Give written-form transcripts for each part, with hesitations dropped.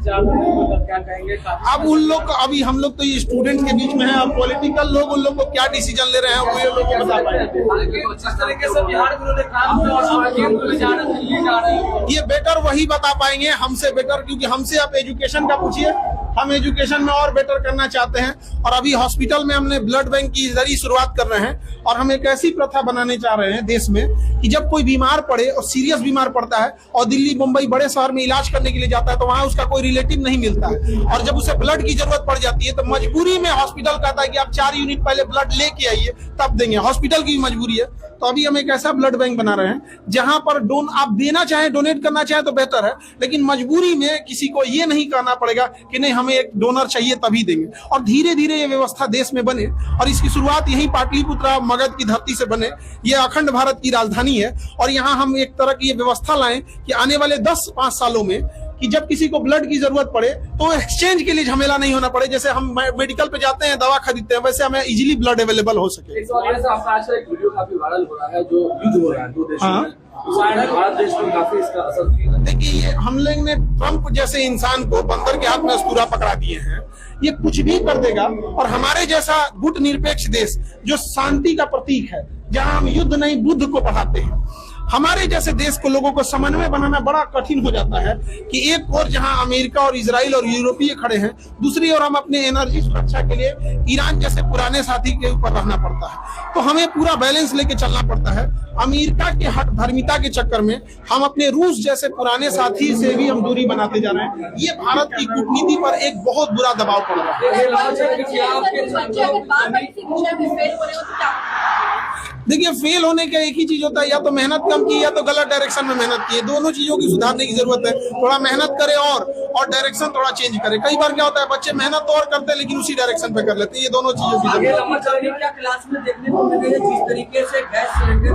क्या कहेंगे? अब उन लोग को, अभी हम लोग तो ये स्टूडेंट के बीच में है, अब पॉलिटिकल लोग उन लोग को क्या डिसीजन ले रहे हैं वो ये लोग को बता पाएंगे। जिस तरीके से बिहार में उन्होंने काम किया और केंद्र में जा रहे हैं, ये बेटर वही बता पाएंगे हमसे बेटर, क्योंकि हमसे आप एजुकेशन का पूछिए, हम एजुकेशन में और बेटर करना चाहते हैं। और अभी हॉस्पिटल में हमने ब्लड बैंक की जरिए शुरुआत कर रहे हैं और हम एक ऐसी प्रथा बनाने चाह रहे हैं देश में कि जब कोई बीमार पड़े और सीरियस बीमार पड़ता है और दिल्ली मुंबई बड़े शहर में इलाज करने के लिए जाता है तो वहां उसका कोई रिलेटिव नहीं मिलता है, और जब उसे ब्लड की जरूरत पड़ जाती है तो मजबूरी में हॉस्पिटल कहता है कि आप 4 यूनिट पहले ब्लड लेके आइए तब देंगे। हॉस्पिटल की मजबूरी है। तो अभी हम एक ऐसा ब्लड बैंक बना रहे हैं जहां पर आप देना चाहें, डोनेट करना चाहें तो बेहतर है, लेकिन मजबूरी में किसी को ये नहीं कहना पड़ेगा कि नहीं हमें एक डोनर चाहिए तभी देंगे। और धीरे धीरे ये व्यवस्था देश में बने और इसकी शुरुआत यही पाटलिपुत्र मगध की धरती से बने। ये अखंड भारत की राजधानी है और यहाँ हम एक तरह की ये व्यवस्था लाएं कि आने वाले 10-5 सालों में कि जब किसी को ब्लड की जरूरत पड़े तो एक्सचेंज के लिए झमेला नहीं होना पड़े। जैसे हम मेडिकल पे जाते हैं, दवा खरीदते हैं, वैसे हमें इजीली ब्लड अवेलेबल हो सके। इस वजह से आपका आज एक वीडियो काफी वायरल हो रहा है, जो युद्ध हो रहा है दो देशों में, भारत देश को काफी इसका असर दिया। देखिए, हम लोग ने ट्रंप जैसे इंसान को बंदर के हाथ में अस्तूरा पकड़ा दिए हैं। ये कुछ भी कर देगा और हमारे जैसा गुट निरपेक्ष देश जो शांति का प्रतीक है, जहां हम युद्ध नहीं बुद्ध को पढ़ाते हैं, हमारे जैसे देश को लोगों को समन्वय बनाना बड़ा कठिन हो जाता है कि एक ओर जहां अमेरिका और इजराइल और यूरोपीय खड़े हैं, दूसरी ओर हम अपने एनर्जी सुरक्षा के लिए ईरान जैसे पुराने साथी के ऊपर रहना पड़ता है। तो हमें पूरा बैलेंस लेके चलना पड़ता है। अमेरिका के हट धर्मिता के चक्कर में हम अपने रूस जैसे पुराने साथी से भी हम दूरी बनाते जा रहे हैं। ये भारत की कूटनीति पर एक बहुत बुरा दबाव पड़ रहा है। देखिए, फेल होने का एक ही चीज होता है, या तो मेहनत कम की या तो गलत डायरेक्शन में मेहनत की। दोनों चीजों की सुधारने की जरूरत है। थोड़ा मेहनत करे और डायरेक्शन थोड़ा चेंज करे। कई बार क्या होता है, बच्चे मेहनत तो और करते हैं लेकिन उसी डायरेक्शन पे कर लेते हैं। ये दोनों चीजों की जरूरत है। क्लास में देखने को मिले जिस तरीके से गैस सिलेंडर,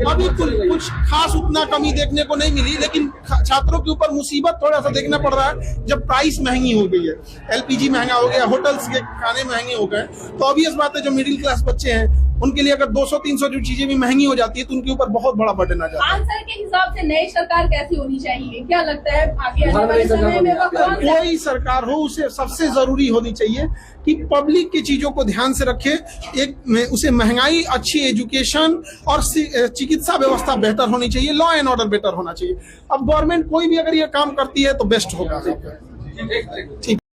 अभी कुछ खास उतना कमी देखने को नहीं मिली, लेकिन छात्रों के ऊपर मुसीबत थोड़ा सा देखना पड़ रहा है। जब प्राइस महंगी हो गई है, LPG महंगा हो गया, होटल्स के खाने महंगे हो गए, तो ऑब्वियस बात है जो मिडिल क्लास बच्चे हैं उनके लिए अगर 200-300 जो चीजें भी महंगी हो जाती है तो उनके ऊपर बहुत बड़ा बर्डन आ जाता है। आंसर के हिसाब से नई सरकार कैसी होनी चाहिए, क्या लगता है आगे आने वाले समय में? कोई सरकार हो, उसे सबसे जरूरी होनी चाहिए कि पब्लिक की चीजों को ध्यान से रखे। उसे महंगाई, अच्छी एजुकेशन और चिकित्सा व्यवस्था बेहतर होनी चाहिए, लॉ एंड ऑर्डर बेटर होना चाहिए। अब गवर्नमेंट कोई भी अगर ये काम करती है तो बेस्ट होगा। ठीक।